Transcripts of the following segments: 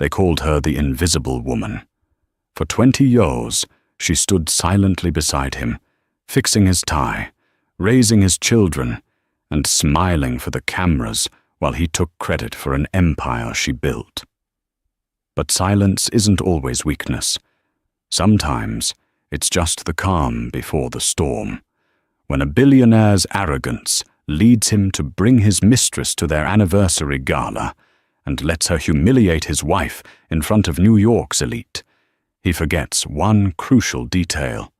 They called her the Invisible Woman. For 20 years, she stood silently beside him, fixing his tie, raising his children, and smiling for the cameras while he took credit for an empire she built. But silence isn't always weakness. Sometimes it's just the calm before the storm, when a billionaire's arrogance leads him to bring his mistress to their anniversary gala and lets her humiliate his wife in front of New York's elite. He forgets one crucial detail.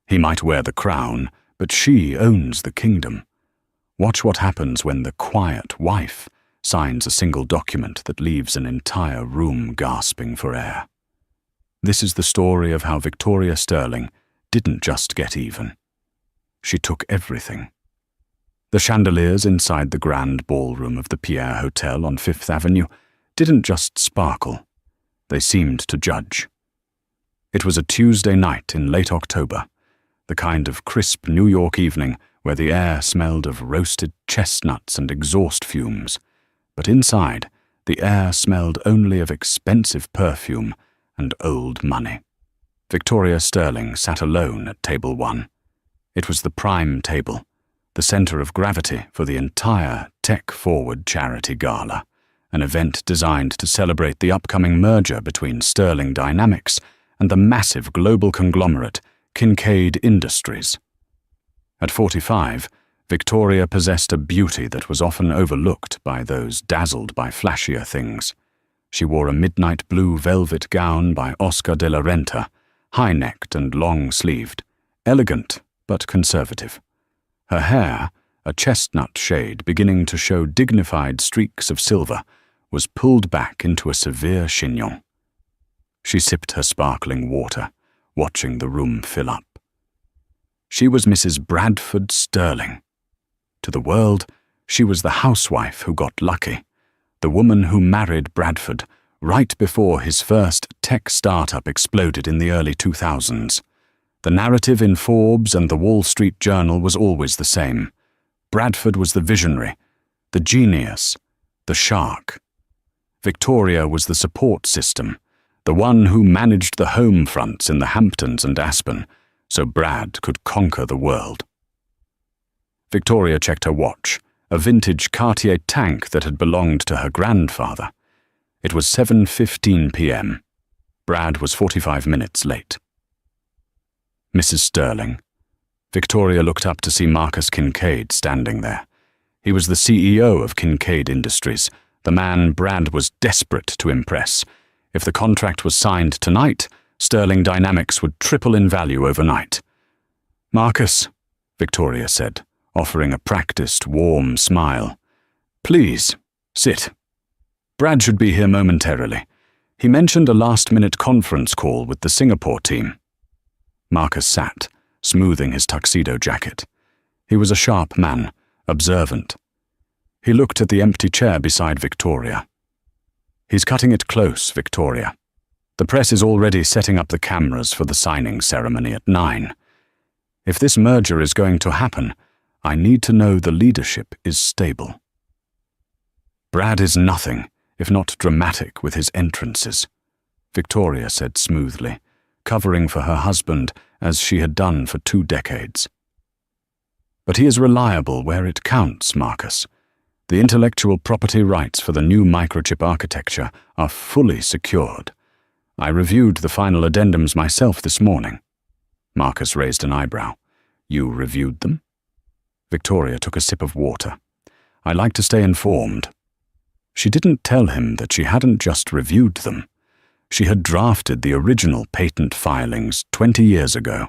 He might wear the crown, but she owns the kingdom. Watch what happens when the quiet wife signs a single document that leaves an entire room gasping for air. This is the story of how Victoria Sterling didn't just get even. She took everything. The chandeliers inside the grand ballroom of the Pierre Hotel on Fifth Avenue didn't just sparkle. They seemed to judge. It was a Tuesday night in late October, the kind of crisp New York evening where the air smelled of roasted chestnuts and exhaust fumes, but inside, the air smelled only of expensive perfume and old money. Victoria Sterling sat alone at table 1. It was the prime table, the center of gravity for the entire tech-forward charity gala, an event designed to celebrate the upcoming merger between Sterling Dynamics and the massive global conglomerate Kincaid Industries. At 45, Victoria possessed a beauty that was often overlooked by those dazzled by flashier things. She wore a midnight blue velvet gown by Oscar de la Renta, high-necked and long-sleeved, elegant but conservative. Her hair, a chestnut shade beginning to show dignified streaks of silver, was pulled back into a severe chignon. She sipped her sparkling water, watching the room fill up. She was Mrs. Bradford Sterling. To the world, she was the housewife who got lucky, the woman who married Bradford right before his first tech startup exploded in the early 2000s. The narrative in Forbes and the Wall Street Journal was always the same. Bradford was the visionary, the genius, the shark. Victoria was the support system, the one who managed the home fronts in the Hamptons and Aspen, so Brad could conquer the world. Victoria checked her watch, a vintage Cartier tank that had belonged to her grandfather. It was 7:15 p.m. Brad was 45 minutes late. Mrs. Sterling. Victoria looked up to see Marcus Kincaid standing there. He was the CEO of Kincaid Industries, the man Brad was desperate to impress. If the contract was signed tonight, Sterling Dynamics would triple in value overnight. "Marcus," Victoria said, offering a practiced, warm smile. "Please, sit. Brad should be here momentarily. He mentioned a last-minute conference call with the Singapore team." Marcus sat, smoothing his tuxedo jacket. He was a sharp man, observant. He looked at the empty chair beside Victoria. "He's cutting it close, Victoria. The press is already setting up the cameras for the signing ceremony at 9. If this merger is going to happen, I need to know the leadership is stable." "Brad is nothing, if not dramatic with his entrances," Victoria said smoothly, covering for her husband as she had done for 2 decades. "But he is reliable where it counts, Marcus. The intellectual property rights for the new microchip architecture are fully secured. I reviewed the final addendums myself this morning." Marcus raised an eyebrow. "You reviewed them?" Victoria took a sip of water. "I like to stay informed." She didn't tell him that she hadn't just reviewed them. She had drafted the original patent filings 20 years ago.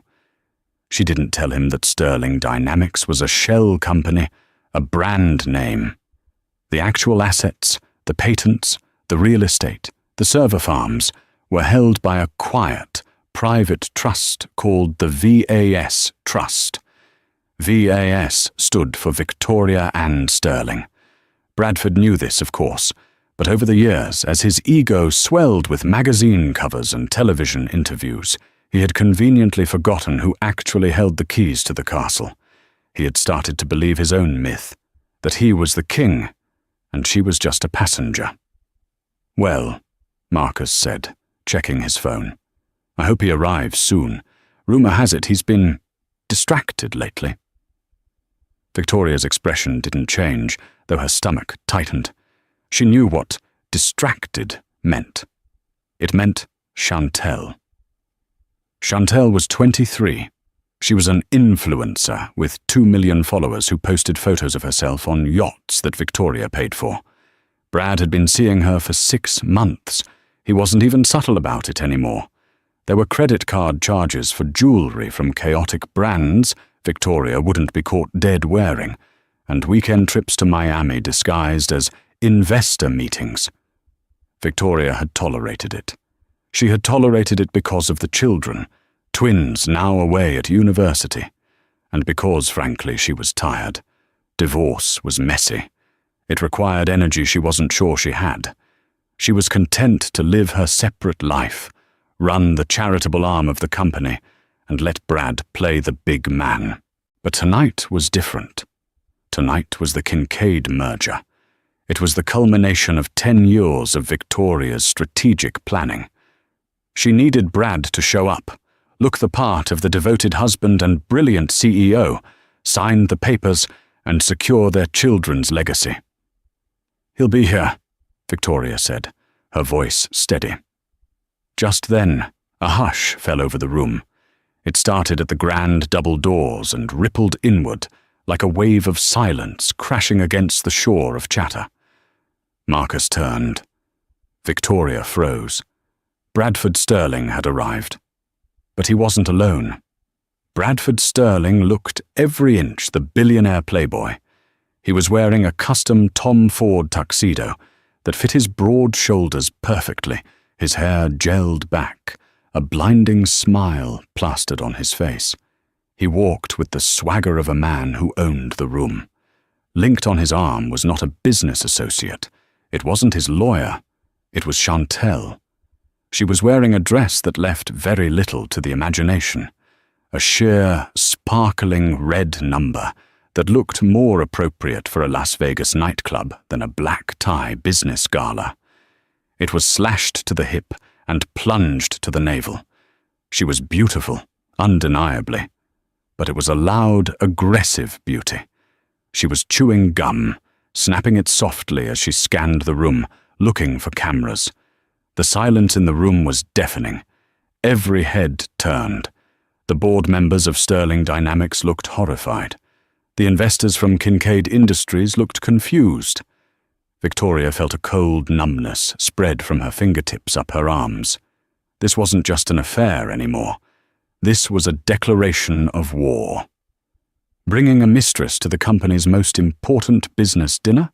She didn't tell him that Sterling Dynamics was a shell company, a brand name. The actual assets, the patents, the real estate, the server farms, were held by a quiet, private trust called the VAS Trust. VAS stood for Victoria and Sterling. Bradford knew this, of course, but over the years, as his ego swelled with magazine covers and television interviews, he had conveniently forgotten who actually held the keys to the castle. He had started to believe his own myth, that he was the king, and she was just a passenger. "Well," Marcus said, checking his phone. I hope he arrives soon. Rumor has it he's been distracted lately. Victoria's expression didn't change, though her stomach tightened. She knew what distracted meant. It meant Chantel. Chantel was 23. She was an influencer with 2 million followers who posted photos of herself on yachts that Victoria paid for. Brad had been seeing her for 6 months. He wasn't even subtle about it anymore. There were credit card charges for jewelry from chaotic brands Victoria wouldn't be caught dead wearing, and weekend trips to Miami disguised as investor meetings. Victoria had tolerated it. She had tolerated it because of the children, twins now away at university, and because, frankly, she was tired. Divorce was messy. It required energy she wasn't sure she had. She was content to live her separate life, run the charitable arm of the company, and let Brad play the big man. But tonight was different. Tonight was the Kincaid merger. It was the culmination of 10 years of Victoria's strategic planning. She needed Brad to show up, look the part of the devoted husband and brilliant CEO, sign the papers, and secure their children's legacy. He'll be here, Victoria said, her voice steady. Just then, a hush fell over the room. It started at the grand double doors and rippled inward like a wave of silence crashing against the shore of chatter. Marcus turned. Victoria froze. Bradford Sterling had arrived. But he wasn't alone. Bradford Sterling looked every inch the billionaire playboy. He was wearing a custom Tom Ford tuxedo that fit his broad shoulders perfectly, his hair gelled back, a blinding smile plastered on his face. He walked with the swagger of a man who owned the room. Linked on his arm was not a business associate. It wasn't his lawyer. It was Chantel. She was wearing a dress that left very little to the imagination. A sheer, sparkling red number that looked more appropriate for a Las Vegas nightclub than a black tie business gala. It was slashed to the hip and plunged to the navel. She was beautiful, undeniably, but it was a loud, aggressive beauty. She was chewing gum, snapping it softly as she scanned the room, looking for cameras. The silence in the room was deafening. Every head turned. The board members of Sterling Dynamics looked horrified. The investors from Kincaid Industries looked confused. Victoria felt a cold numbness spread from her fingertips up her arms. This wasn't just an affair anymore. This was a declaration of war. Bringing a mistress to the company's most important business dinner?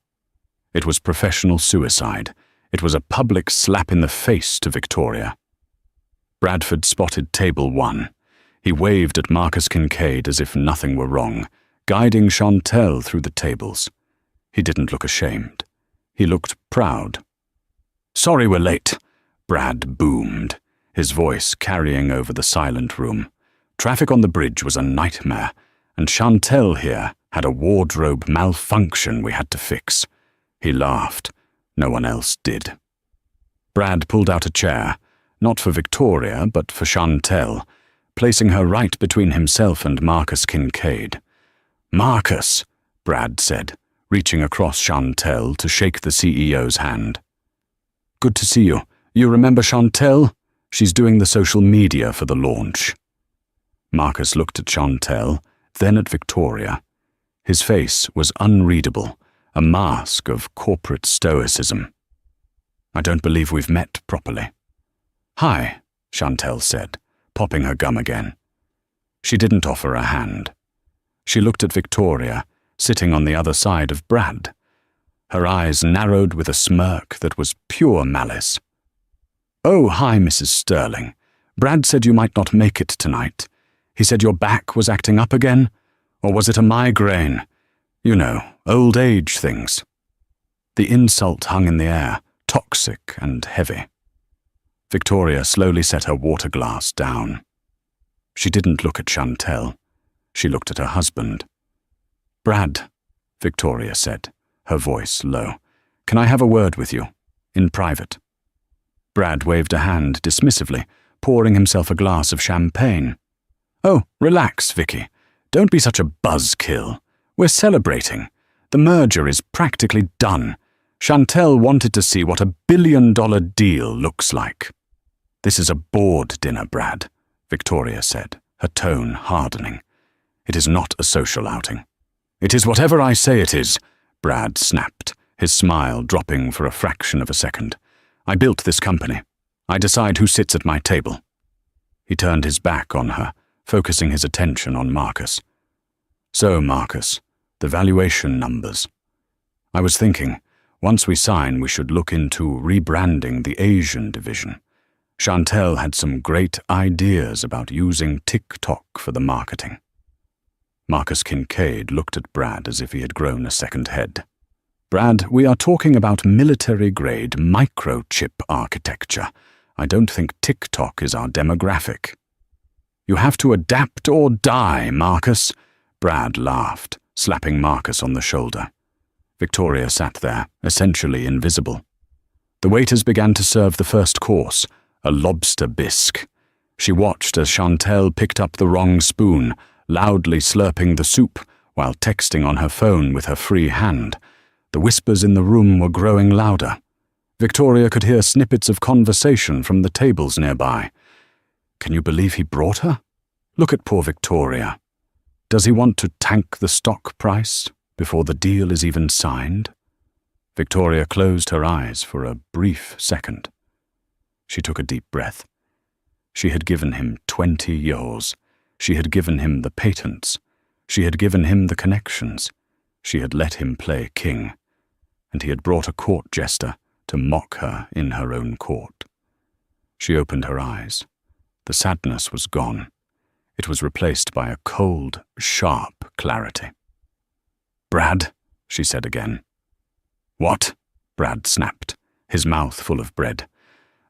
It was professional suicide. It was a public slap in the face to Victoria. Bradford spotted table 1. He waved at Marcus Kincaid as if nothing were wrong, guiding Chantel through the tables. He didn't look ashamed. He looked proud. "Sorry we're late," Brad boomed, his voice carrying over the silent room. Traffic on the bridge was a nightmare, and Chantel here had a wardrobe malfunction we had to fix. He laughed. No one else did. Brad pulled out a chair, not for Victoria, but for Chantel, placing her right between himself and Marcus Kincaid. "Marcus," Brad said, reaching across Chantel to shake the CEO's hand. "Good to see you. You remember Chantel? She's doing the social media for the launch." Marcus looked at Chantel, then at Victoria. His face was unreadable, a mask of corporate stoicism. "I don't believe we've met properly." "Hi," Chantel said, popping her gum again. She didn't offer a hand. She looked at Victoria, sitting on the other side of Brad. Her eyes narrowed with a smirk that was pure malice. "Oh, hi, Mrs. Sterling. Brad said you might not make it tonight. He said your back was acting up again, or was it a migraine? You know, old age things." The insult hung in the air, toxic and heavy. Victoria slowly set her water glass down. She didn't look at Chantel. She looked at her husband. "Brad," Victoria said, her voice low, "can I have a word with you, in private?" Brad waved a hand dismissively, pouring himself a glass of champagne. "Oh, relax, Vicky. Don't be such a buzzkill. We're celebrating. The merger is practically done. Chantel wanted to see what a billion-dollar deal looks like." "This is a board dinner, Brad," Victoria said, her tone hardening. "It is not a social outing." "It is whatever I say it is," Brad snapped, his smile dropping for a fraction of a second. "I built this company. I decide who sits at my table." He turned his back on her, focusing his attention on Marcus. "So, Marcus, the valuation numbers. I was thinking, once we sign, we should look into rebranding the Asian division. Chantel had some great ideas about using TikTok for the marketing." Marcus Kincaid looked at Brad as if he had grown a second head. "Brad, we are talking about military-grade microchip architecture. I don't think TikTok is our demographic." "You have to adapt or die, Marcus." Brad laughed, slapping Marcus on the shoulder. Victoria sat there, essentially invisible. The waiters began to serve the first course, a lobster bisque. She watched as Chantel picked up the wrong spoon, loudly slurping the soup while texting on her phone with her free hand. The whispers in the room were growing louder. Victoria could hear snippets of conversation from the tables nearby. "Can you believe he brought her? Look at poor Victoria. Does he want to tank the stock price before the deal is even signed?" Victoria closed her eyes for a brief second. She took a deep breath. She had given him 20 years. She had given him the patents. She had given him the connections. She had let him play king. And he had brought a court jester to mock her in her own court. She opened her eyes. The sadness was gone. It was replaced by a cold, sharp clarity. "Brad," she said again. "What?" Brad snapped, his mouth full of bread.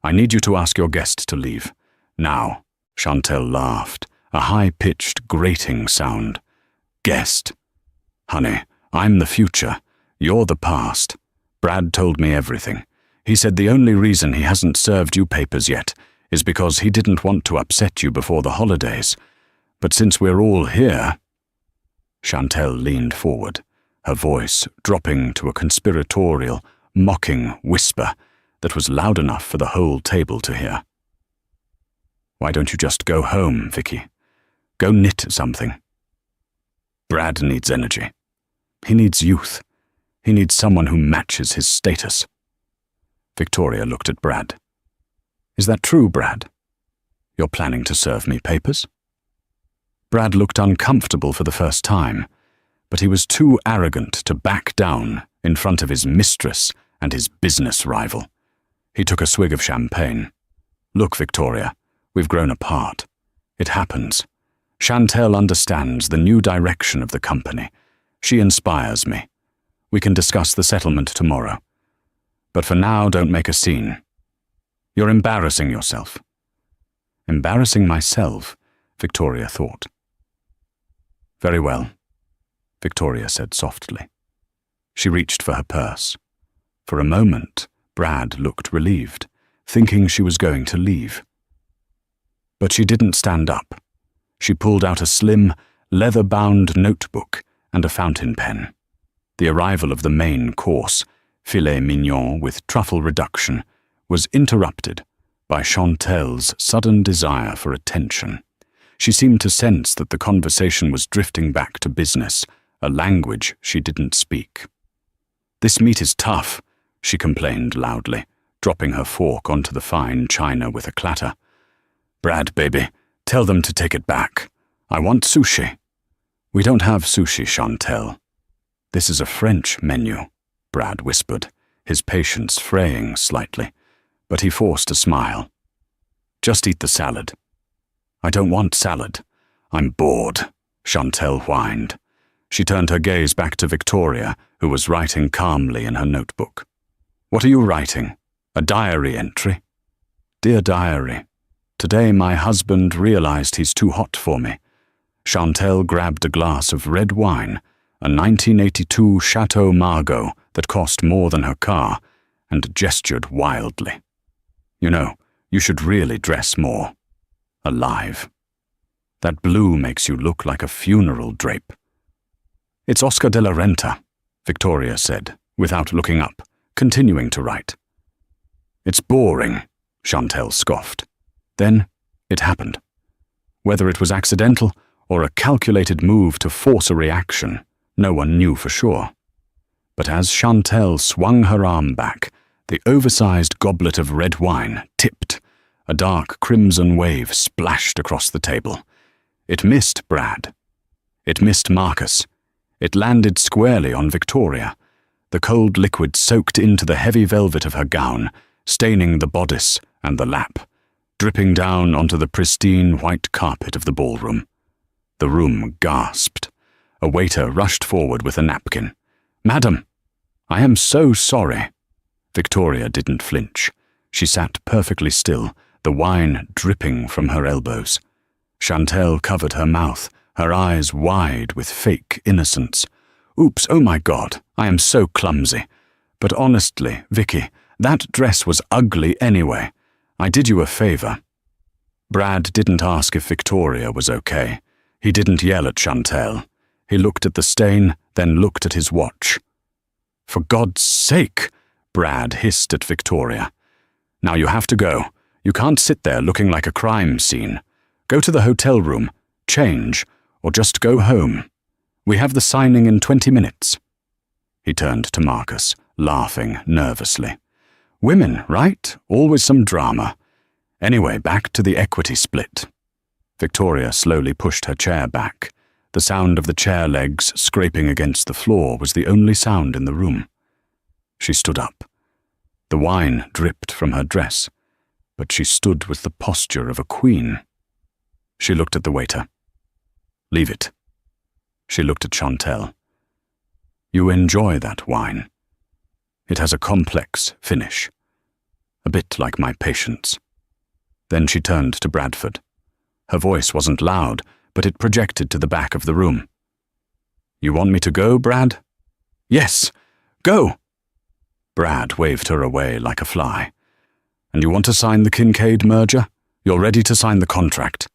"I need you to ask your guest to leave. Now." Chantel laughed, a high-pitched, grating sound. "Guest? Honey, I'm the future. You're the past. Brad told me everything. He said the only reason he hasn't served you papers yet is because he didn't want to upset you before the holidays. But since we're all here—" Chantel leaned forward, her voice dropping to a conspiratorial, mocking whisper that was loud enough for the whole table to hear. "Why don't you just go home, Vicky? Go knit something. Brad needs energy. He needs youth. He needs someone who matches his status." Victoria looked at Brad. "Is that true, Brad? You're planning to serve me papers?" Brad looked uncomfortable for the first time, but he was too arrogant to back down in front of his mistress and his business rival. He took a swig of champagne. "Look, Victoria, we've grown apart. It happens. Chantel understands the new direction of the company. She inspires me. We can discuss the settlement tomorrow. But for now, don't make a scene. You're embarrassing yourself." "Embarrassing myself," Victoria thought. "Very well," Victoria said softly. She reached for her purse. For a moment, Brad looked relieved, thinking she was going to leave. But she didn't stand up. She pulled out a slim, leather-bound notebook and a fountain pen. The arrival of the main course, filet mignon with truffle reduction, was interrupted by Chantel's sudden desire for attention. She seemed to sense that the conversation was drifting back to business, a language she didn't speak. "This meat is tough," she complained loudly, dropping her fork onto the fine china with a clatter. "Brad, baby, tell them to take it back. I want sushi." "We don't have sushi, Chantel." "This is a French menu," Brad whispered, his patience fraying slightly, but he forced a smile. "Just eat the salad." "I don't want salad. I'm bored," Chantel whined. She turned her gaze back to Victoria, who was writing calmly in her notebook. "What are you writing? A diary entry?" "Dear Diary, today my husband realized he's too hot for me." Chantel grabbed a glass of red wine, a 1982 Chateau Margaux that cost more than her car, and gestured wildly. You know, you should really dress more alive. That blue makes you look like a funeral drape." "It's Oscar de la Renta," Victoria said, without looking up, continuing to write. "It's boring," Chantel scoffed. Then it happened. Whether it was accidental or a calculated move to force a reaction, no one knew for sure. But as Chantel swung her arm back, the oversized goblet of red wine tipped. A dark crimson wave splashed across the table. It missed Brad. It missed Marcus. It landed squarely on Victoria. The cold liquid soaked into the heavy velvet of her gown, staining the bodice and the lap, dripping down onto the pristine white carpet of the ballroom. The room gasped. A waiter rushed forward with a napkin. "Madam, I am so sorry." Victoria didn't flinch. She sat perfectly still, the wine dripping from her elbows. Chantel covered her mouth, her eyes wide with fake innocence. "Oops, oh my God, I am so clumsy. But honestly, Vicky, that dress was ugly anyway. I did you a favor." Brad didn't ask if Victoria was okay. He didn't yell at Chantel. He looked at the stain, then looked at his watch. "For God's sake," Brad hissed at Victoria. "Now you have to go. You can't sit there looking like a crime scene. Go to the hotel room, change, or just go home. We have the signing in 20 minutes. He turned to Marcus, laughing nervously. "Women, right? Always some drama. Anyway, back to the equity split." Victoria slowly pushed her chair back. The sound of the chair legs scraping against the floor was the only sound in the room. She stood up. The wine dripped from her dress, but she stood with the posture of a queen. She looked at the waiter. "Leave it." She looked at Chantel. "You enjoy that wine. It has a complex finish, a bit like my patience." Then she turned to Bradford. Her voice wasn't loud, but it projected to the back of the room. "You want me to go, Brad?" "Yes, go!" Brad waved her away like a fly. "And you want to sign the Kincaid merger? You're ready to sign the contract."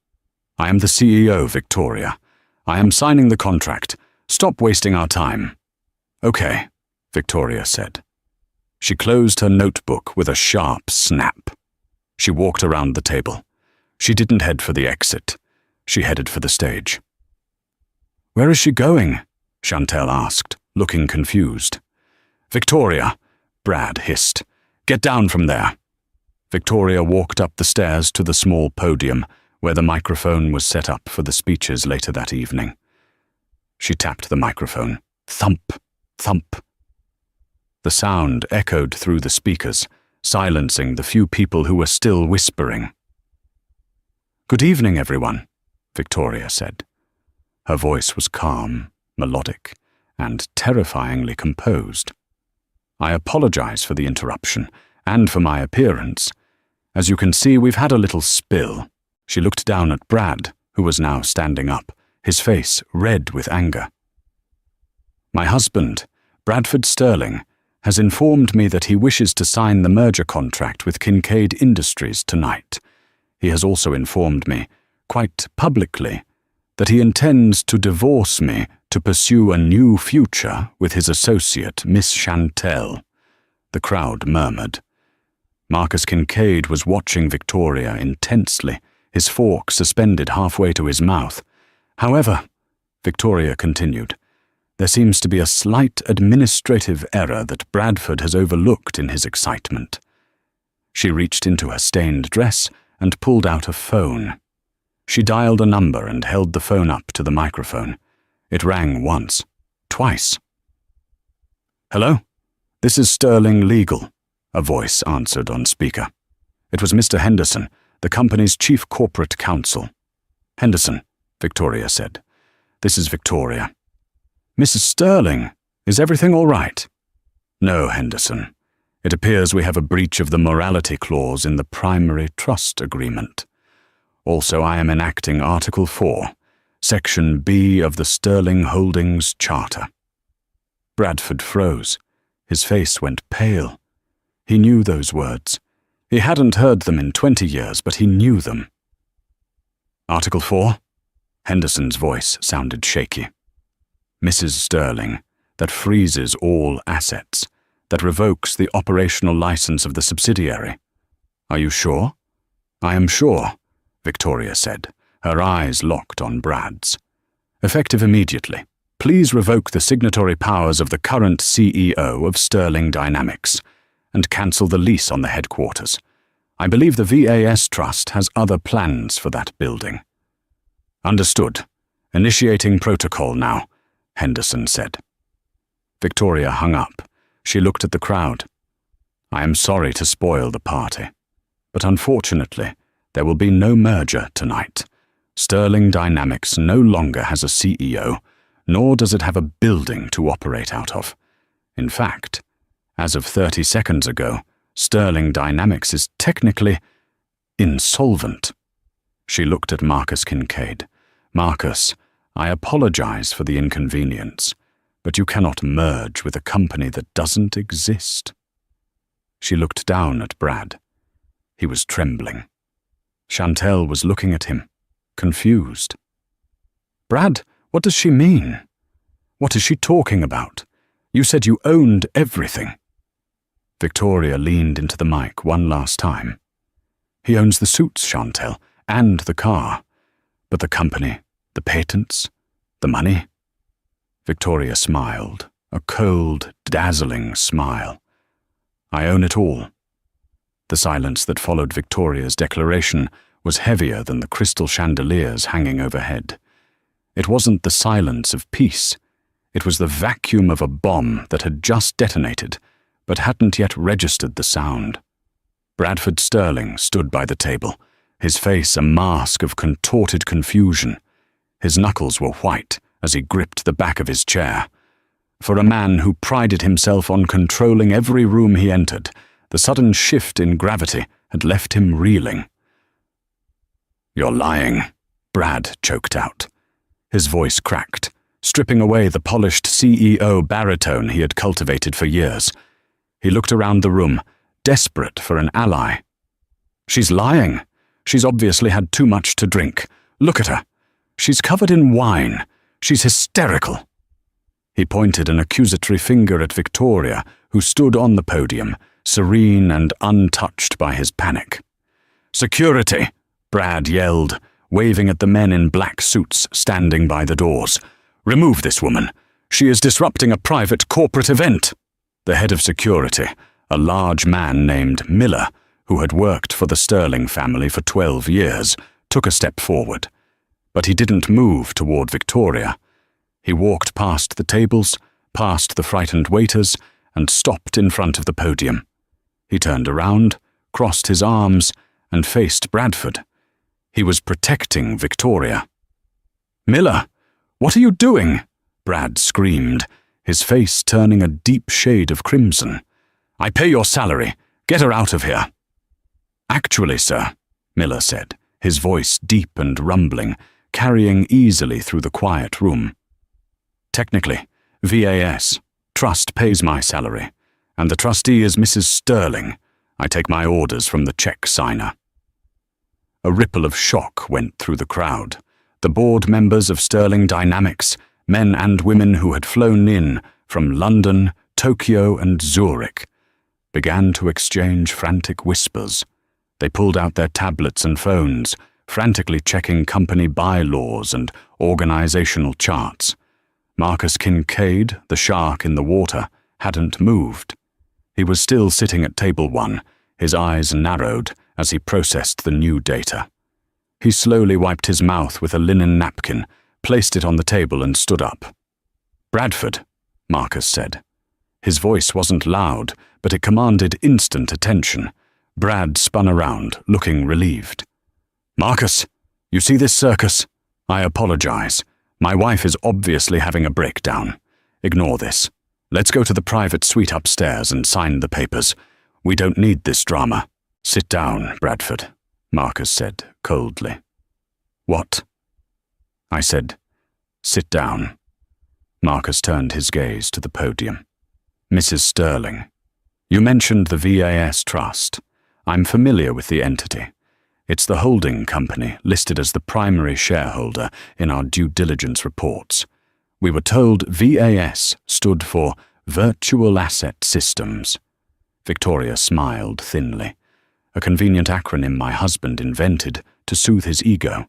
"I am the CEO, Victoria. I am signing the contract. Stop wasting our time." "Okay," Victoria said. She closed her notebook with a sharp snap. She walked around the table. She didn't head for the exit. She headed for the stage. "Where is she going?" Chantel asked, looking confused. "Victoria," Brad hissed. "Get down from there." Victoria walked up the stairs to the small podium where the microphone was set up for the speeches later that evening. She tapped the microphone. Thump, thump. The sound echoed through the speakers, silencing the few people who were still whispering. "Good evening, everyone," Victoria said. Her voice was calm, melodic, and terrifyingly composed. "I apologize for the interruption, and for my appearance. As you can see, we've had a little spill." She looked down at Brad, who was now standing up, his face red with anger. "My husband, Bradford Sterling, has informed me that he wishes to sign the merger contract with Kincaid Industries tonight. He has also informed me, quite publicly, that he intends to divorce me to pursue a new future with his associate, Miss Chantel." The crowd murmured. Marcus Kincaid was watching Victoria intensely, his fork suspended halfway to his mouth. "However," Victoria continued, "there seems to be a slight administrative error that Bradford has overlooked in his excitement." She reached into her stained dress and pulled out a phone. She dialed a number and held the phone up to the microphone. It rang once, twice. "Hello? This is Sterling Legal," a voice answered on speaker. It was Mr. Henderson, the company's chief corporate counsel. "Henderson," Victoria said. "This is Victoria." "Mrs. Sterling, is everything all right?" "No, Henderson. It appears we have a breach of the morality clause in the primary trust agreement. Also, I am enacting Article 4, Section B of the Sterling Holdings Charter." Bradford froze. His face went pale. He knew those words. He hadn't heard them in 20 years, but he knew them. Article 4? Henderson's voice sounded shaky. Mrs. Sterling, that freezes all assets, that revokes the operational license of the subsidiary. Are you sure? I am sure, Victoria said, her eyes locked on Brad's. Effective immediately. Please revoke the signatory powers of the current CEO of Sterling Dynamics and cancel the lease on the headquarters. I believe the VAS Trust has other plans for that building. Understood. Initiating protocol now, Henderson said. Victoria hung up. She looked at the crowd. I am sorry to spoil the party, but unfortunately, there will be no merger tonight. Sterling Dynamics no longer has a CEO, nor does it have a building to operate out of. In fact, as of 30 seconds ago, Sterling Dynamics is technically insolvent. She looked at Marcus Kincaid. Marcus, I apologize for the inconvenience, but you cannot merge with a company that doesn't exist. She looked down at Brad. He was trembling. Chantel was looking at him, confused. Brad, what does she mean? What is she talking about? You said you owned everything. Victoria leaned into the mic one last time. He owns the suits, Chantel, and the car. But the company, the patents, the money? Victoria smiled, a cold, dazzling smile. I own it all. The silence that followed Victoria's declaration was heavier than the crystal chandeliers hanging overhead. It wasn't the silence of peace. It was the vacuum of a bomb that had just detonated, but hadn't yet registered the sound. Bradford Sterling stood by the table, his face a mask of contorted confusion. His knuckles were white as he gripped the back of his chair. For a man who prided himself on controlling every room he entered, the sudden shift in gravity had left him reeling. You're lying, Brad choked out. His voice cracked, stripping away the polished CEO baritone he had cultivated for years. He looked around the room, desperate for an ally. She's lying. She's obviously had too much to drink. Look at her. She's covered in wine. She's hysterical. He pointed an accusatory finger at Victoria, who stood on the podium, serene and untouched by his panic. Security, Brad yelled, waving at the men in black suits standing by the doors. Remove this woman. She is disrupting a private corporate event. The head of security, a large man named Miller, who had worked for the Sterling family for 12 years, took a step forward. But he didn't move toward Victoria. He walked past the tables, past the frightened waiters, and stopped in front of the podium. He turned around, crossed his arms, and faced Bradford. He was protecting Victoria. Miller, what are you doing? Brad screamed, his face turning a deep shade of crimson. I pay your salary. Get her out of here. Actually, sir, Miller said, his voice deep and rumbling, carrying easily through the quiet room. Technically, VAS, Trust pays my salary, and the trustee is Mrs. Sterling. I take my orders from the check signer. A ripple of shock went through the crowd. The board members of Sterling Dynamics, men and women who had flown in from London, Tokyo, and Zurich, began to exchange frantic whispers. They pulled out their tablets and phones, frantically checking company bylaws and organizational charts. Marcus Kincaid, the shark in the water, hadn't moved. He was still sitting at table 1, his eyes narrowed as he processed the new data. He slowly wiped his mouth with a linen napkin, placed it on the table and stood up. Bradford, Marcus said. His voice wasn't loud, but it commanded instant attention. Brad spun around, looking relieved. Marcus, you see this circus? I apologize. My wife is obviously having a breakdown. Ignore this. Let's go to the private suite upstairs and sign the papers. We don't need this drama. Sit down, Bradford, Marcus said coldly. What? I said, sit down. Marcus turned his gaze to the podium. Mrs. Sterling, you mentioned the VAS Trust. I'm familiar with the entity. It's the holding company listed as the primary shareholder in our due diligence reports. We were told VAS stood for Virtual Asset Systems. Victoria smiled thinly, a convenient acronym my husband invented to soothe his ego.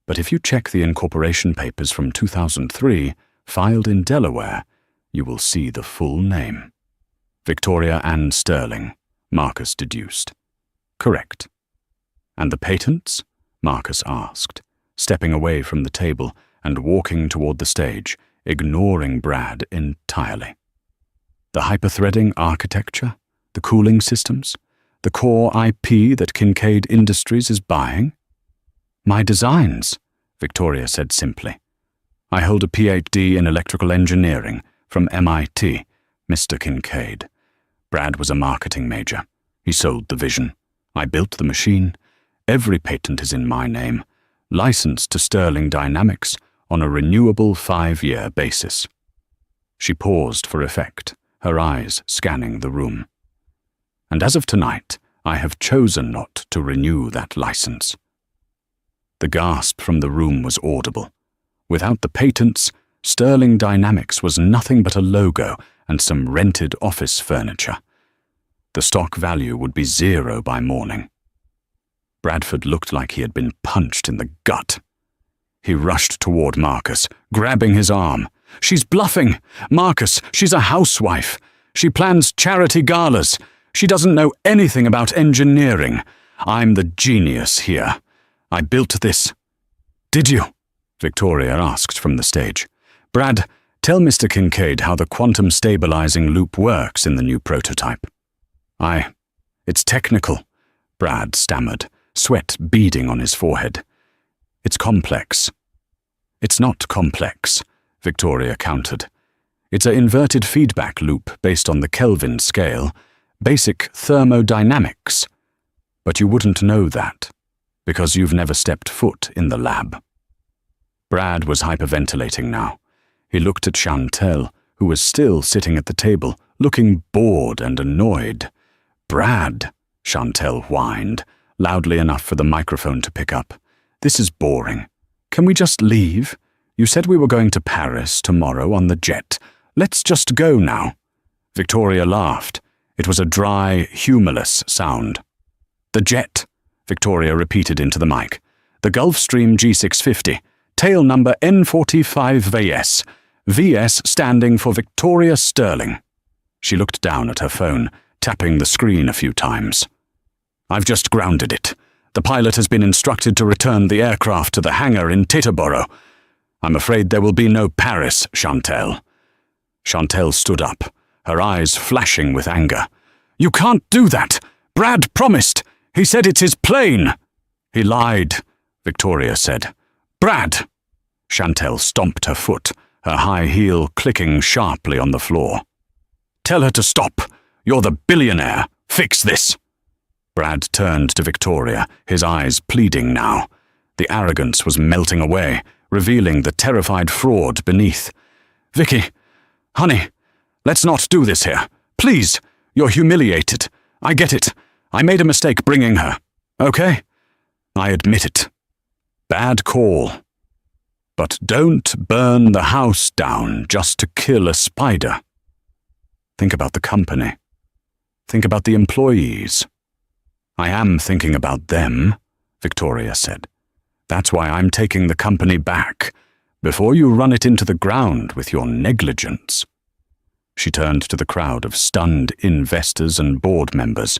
But if you check the incorporation papers from 2003, filed in Delaware, you will see the full name. Victoria Ann Sterling, Marcus deduced. Correct. And the patents? Marcus asked, stepping away from the table and walking toward the stage, ignoring Brad entirely. The hyperthreading architecture? The cooling systems? The core IP that Kincaid Industries is buying? My designs, Victoria said simply. I hold a PhD in electrical engineering from MIT, Mr. Kincaid. Brad was a marketing major. He sold the vision. I built the machine. Every patent is in my name, licensed to Sterling Dynamics on a renewable 5-year basis. She paused for effect, her eyes scanning the room. And as of tonight, I have chosen not to renew that license. The gasp from the room was audible. Without the patents, Sterling Dynamics was nothing but a logo and some rented office furniture. The stock value would be 0 by morning. Bradford looked like he had been punched in the gut. He rushed toward Marcus, grabbing his arm. She's bluffing! Marcus, she's a housewife. She plans charity galas. She doesn't know anything about engineering. I'm the genius here. I built this. Did you? Victoria asked from the stage. Brad, tell Mr. Kincaid how the quantum stabilizing loop works in the new prototype. It's technical, Brad stammered, sweat beading on his forehead. It's complex. It's not complex, Victoria countered. It's an inverted feedback loop based on the Kelvin scale, basic thermodynamics. But you wouldn't know that, because you've never stepped foot in the lab. Brad was hyperventilating now. He looked at Chantel, who was still sitting at the table, looking bored and annoyed. Brad, Chantel whined, loudly enough for the microphone to pick up. This is boring. Can we just leave? You said we were going to Paris tomorrow on the jet. Let's just go now. Victoria laughed. It was a dry, humorless sound. The jet, Victoria repeated into the mic. The Gulfstream G650, tail number N45VS, VS standing for Victoria Sterling. She looked down at her phone, tapping the screen a few times. I've just grounded it. The pilot has been instructed to return the aircraft to the hangar in Teterboro. I'm afraid there will be no Paris, Chantel. Chantel stood up, her eyes flashing with anger. You can't do that! Brad promised! He said it's his plane! He lied, Victoria said. Brad! Chantel stomped her foot, her high heel clicking sharply on the floor. Tell her to stop. You're the billionaire. Fix this. Brad turned to Victoria, his eyes pleading now. The arrogance was melting away, revealing the terrified fraud beneath. Vicky, honey, let's not do this here. Please, you're humiliated. I get it. I made a mistake bringing her. Okay? I admit it. Bad call. But don't burn the house down just to kill a spider. Think about the company. Think about the employees. I am thinking about them, Victoria said. That's why I'm taking the company back, before you run it into the ground with your negligence. She turned to the crowd of stunned investors and board members.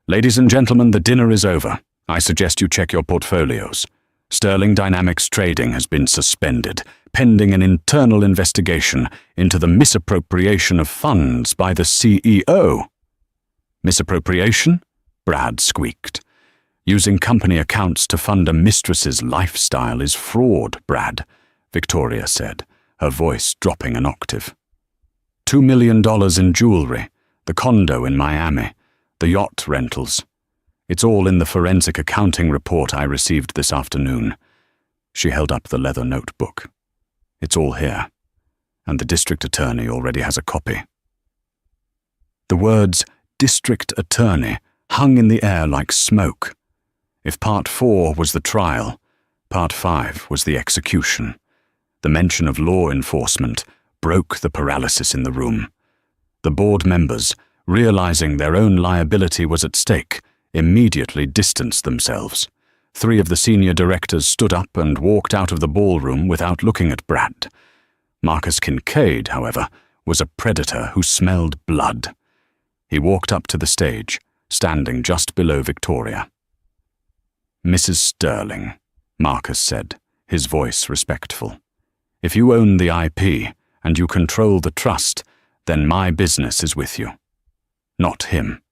Ladies and gentlemen, the dinner is over. I suggest you check your portfolios. Sterling Dynamics trading has been suspended, pending an internal investigation into the misappropriation of funds by the CEO. Misappropriation? Brad squeaked. Using company accounts to fund a mistress's lifestyle is fraud, Brad, Victoria said, her voice dropping an octave. $2 million in jewelry, the condo in Miami, the yacht rentals. It's all in the forensic accounting report I received this afternoon. She held up the leather notebook. It's all here, and the district attorney already has a copy. The words district attorney hung in the air like smoke. If Part 4 was the trial, Part 5 was the execution. The mention of law enforcement broke the paralysis in the room. The board members, realizing their own liability was at stake, immediately distanced themselves. 3 of the senior directors stood up and walked out of the ballroom without looking at Brad. Marcus Kincaid, however, was a predator who smelled blood. He walked up to the stage, standing just below Victoria. "Mrs. Sterling," Marcus said, his voice respectful. "If you own the IP and you control the trust, then my business is with you, not him."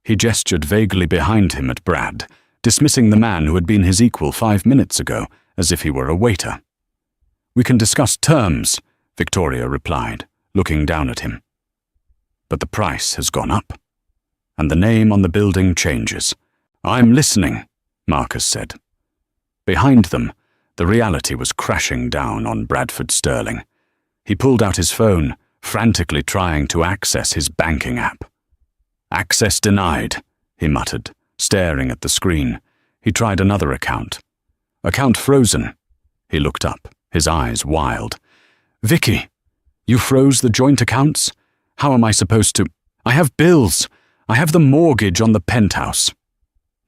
He gestured vaguely behind him at Brad, dismissing the man who had been his equal 5 minutes ago, as if he were a waiter. "We can discuss terms," Victoria replied, looking down at him. "But the price has gone up, and the name on the building changes." "I'm listening," Marcus said. Behind them, the reality was crashing down on Bradford Sterling. He pulled out his phone, frantically trying to access his banking app. "Access denied," he muttered, staring at the screen. He tried another account. "Account frozen." He looked up, his eyes wild. "Vicky, you froze the joint accounts? How am I supposed to? I have bills. I have the mortgage on the penthouse."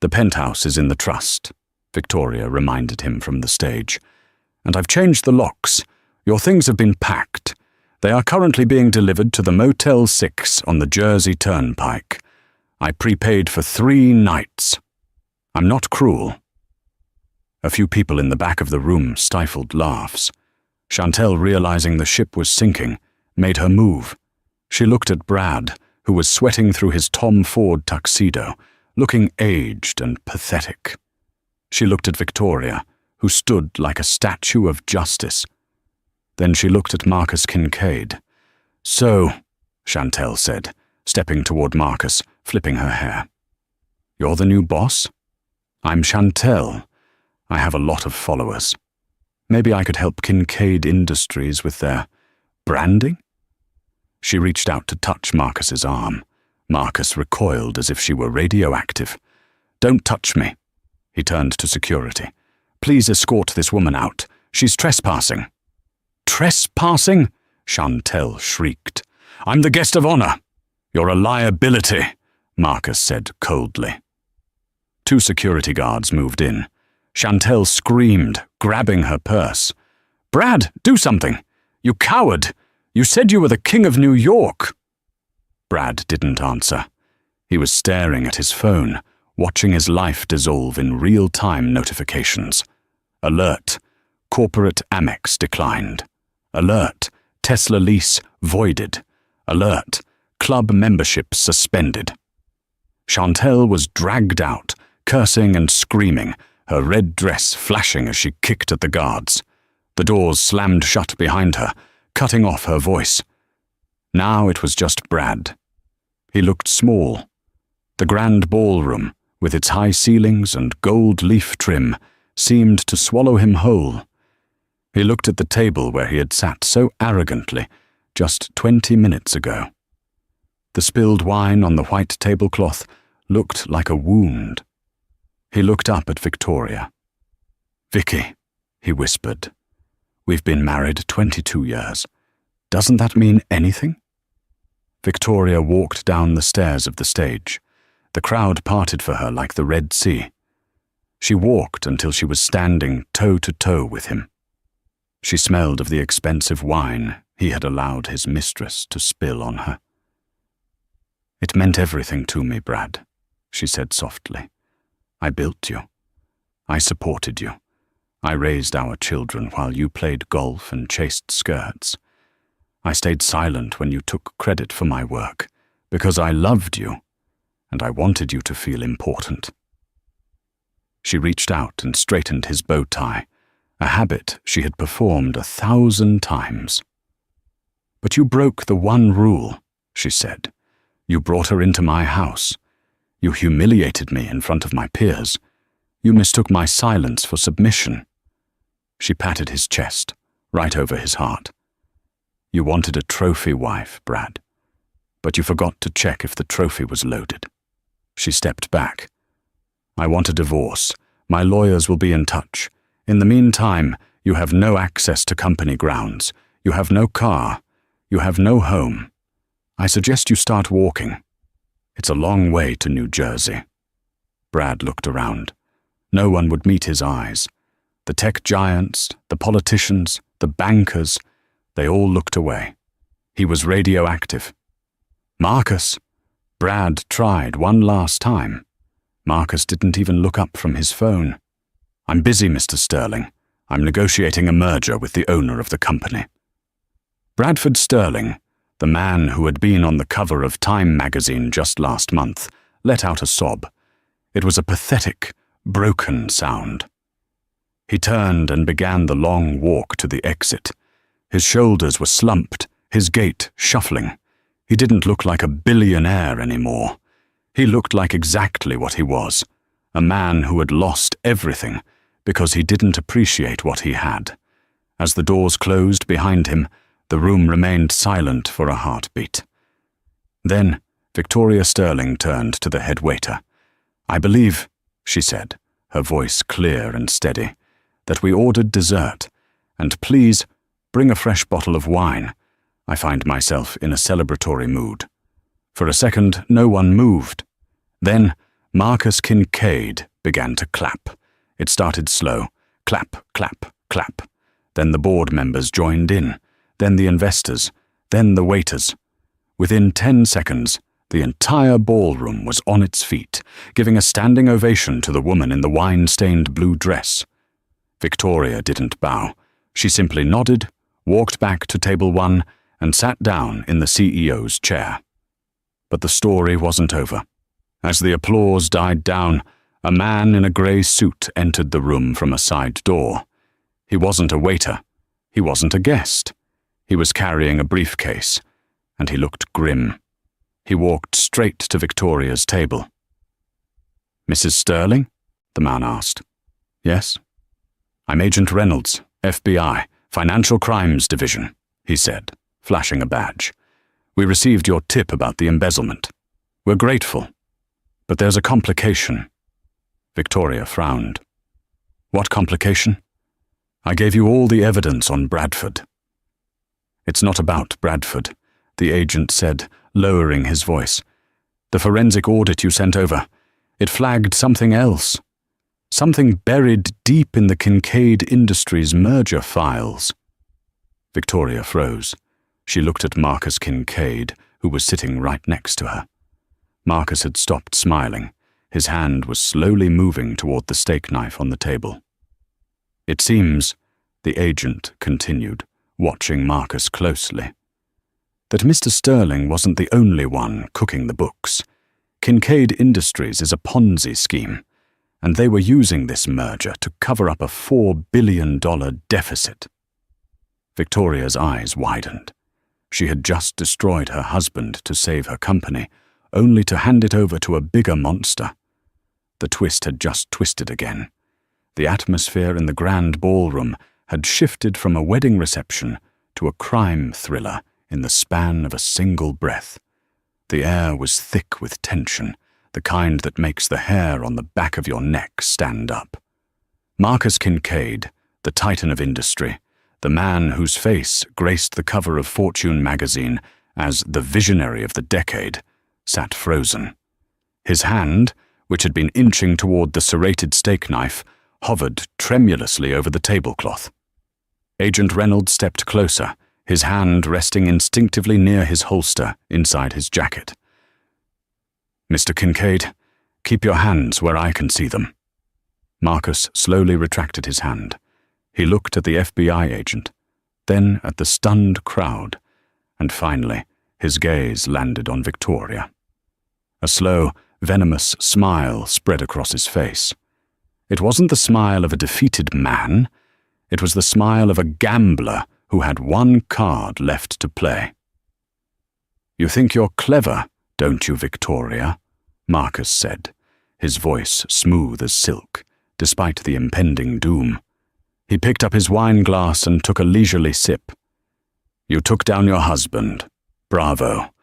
"The penthouse is in the trust," Victoria reminded him from the stage. "And I've changed the locks. Your things have been packed. They are currently being delivered to the Motel 6 on the Jersey Turnpike. I prepaid for 3 nights. I'm not cruel." A few people in the back of the room stifled laughs. Chantel, realizing the ship was sinking, made her move. She looked at Brad, who was sweating through his Tom Ford tuxedo, looking aged and pathetic. She looked at Victoria, who stood like a statue of justice. Then she looked at Marcus Kincaid. "So," Chantel said, stepping toward Marcus, flipping her hair. "You're the new boss?" "I'm Chantel. I have a lot of followers. Maybe I could help Kincaid Industries with their branding?" She reached out to touch Marcus's arm. Marcus recoiled as if she were radioactive. "Don't touch me." He turned to security. "Please escort this woman out. She's trespassing." "Trespassing?" Chantel shrieked. "I'm the guest of honor." "You're a liability," Marcus said coldly. 2 security guards moved in. Chantel screamed, grabbing her purse. "Brad, do something! You coward! You said you were the king of New York!" Brad didn't answer. He was staring at his phone, watching his life dissolve in real-time notifications. Alert: corporate Amex declined. Alert: Tesla lease voided. Alert: club membership suspended. Chantel was dragged out, cursing and screaming, her red dress flashing as she kicked at the guards. The doors slammed shut behind her, cutting off her voice. Now it was just Brad. He looked small. The grand ballroom, with its high ceilings and gold leaf trim, seemed to swallow him whole. He looked at the table where he had sat so arrogantly just 20 minutes ago. The spilled wine on the white tablecloth looked like a wound. He looked up at Victoria. "Vicky," he whispered, "we've been married 22 years. Doesn't that mean anything?" Victoria walked down the stairs of the stage. The crowd parted for her like the Red Sea. She walked until she was standing toe-to-toe with him. She smelled of the expensive wine he had allowed his mistress to spill on her. "It meant everything to me, Brad," she said softly. "I built you. I supported you. I raised our children while you played golf and chased skirts. I stayed silent when you took credit for my work, because I loved you, and I wanted you to feel important." She reached out and straightened his bow tie, a habit she had performed 1,000 times. "But you broke the one rule," she said. "You brought her into my house. You humiliated me in front of my peers. You mistook my silence for submission." She patted his chest, right over his heart. "You wanted a trophy wife, Brad, but you forgot to check if the trophy was loaded." She stepped back. "I want a divorce. My lawyers will be in touch. In the meantime, you have no access to company grounds. You have no car. You have no home. I suggest you start walking. It's a long way to New Jersey." Brad looked around. No one would meet his eyes. The tech giants, the politicians, the bankers, they all looked away. He was radioactive. "Marcus!" Brad tried one last time. Marcus didn't even look up from his phone. "I'm busy, Mr. Sterling. I'm negotiating a merger with the owner of the company." Bradford Sterling, the man who had been on the cover of Time magazine just last month, let out a sob. It was a pathetic, broken sound. He turned and began the long walk to the exit. His shoulders were slumped, his gait shuffling. He didn't look like a billionaire anymore. He looked like exactly what he was, a man who had lost everything because he didn't appreciate what he had. As the doors closed behind him, the room remained silent for a heartbeat. Then Victoria Sterling turned to the head waiter. "I believe," she said, her voice clear and steady, "that we ordered dessert, and please bring a fresh bottle of wine. I find myself in a celebratory mood." For a second, no one moved. Then Marcus Kincaid began to clap. It started slow. Clap, clap, clap. Then the board members joined in. Then the investors. Then the waiters. Within 10 seconds, the entire ballroom was on its feet, giving a standing ovation to the woman in the wine-stained blue dress. Victoria didn't bow. She simply nodded, walked back to table 1, and sat down in the CEO's chair. But the story wasn't over. As the applause died down, a man in a grey suit entered the room from a side door. He wasn't a waiter. He wasn't a guest. He was carrying a briefcase, and he looked grim. He walked straight to Victoria's table. "Mrs. Sterling?" the man asked. "Yes?" "I'm Agent Reynolds, FBI, Financial Crimes Division," he said, flashing a badge. "We received your tip about the embezzlement. We're grateful. But there's a complication." Victoria frowned. "What complication?" "I gave you all the evidence on Bradford." "It's not about Bradford," the agent said, lowering his voice. "The forensic audit you sent over, it flagged something else. Something buried deep in the Kincaid Industries merger files." Victoria froze. She looked at Marcus Kincaid, who was sitting right next to her. Marcus had stopped smiling. His hand was slowly moving toward the steak knife on the table. "It seems," the agent continued, watching Marcus closely, "that Mr. Sterling wasn't the only one cooking the books. Kincaid Industries is a Ponzi scheme, and they were using this merger to cover up a $4 billion deficit." Victoria's eyes widened. She had just destroyed her husband to save her company, only to hand it over to a bigger monster. The twist had just twisted again. The atmosphere in the grand ballroom had shifted from a wedding reception to a crime thriller in the span of a single breath. The air was thick with tension, the kind that makes the hair on the back of your neck stand up. Marcus Kincaid, the titan of industry, the man whose face graced the cover of Fortune magazine as the visionary of the decade, sat frozen. His hand, which had been inching toward the serrated steak knife, hovered tremulously over the tablecloth. Agent Reynolds stepped closer, his hand resting instinctively near his holster inside his jacket. "Mr. Kincaid, keep your hands where I can see them." Marcus slowly retracted his hand. He looked at the FBI agent, then at the stunned crowd, and finally his gaze landed on Victoria. A slow, venomous smile spread across his face. It wasn't the smile of a defeated man. It was the smile of a gambler who had one card left to play. "You think you're clever, don't you, Victoria?" Marcus said, his voice smooth as silk, despite the impending doom. He picked up his wine glass and took a leisurely sip. "You took down your husband. Bravo.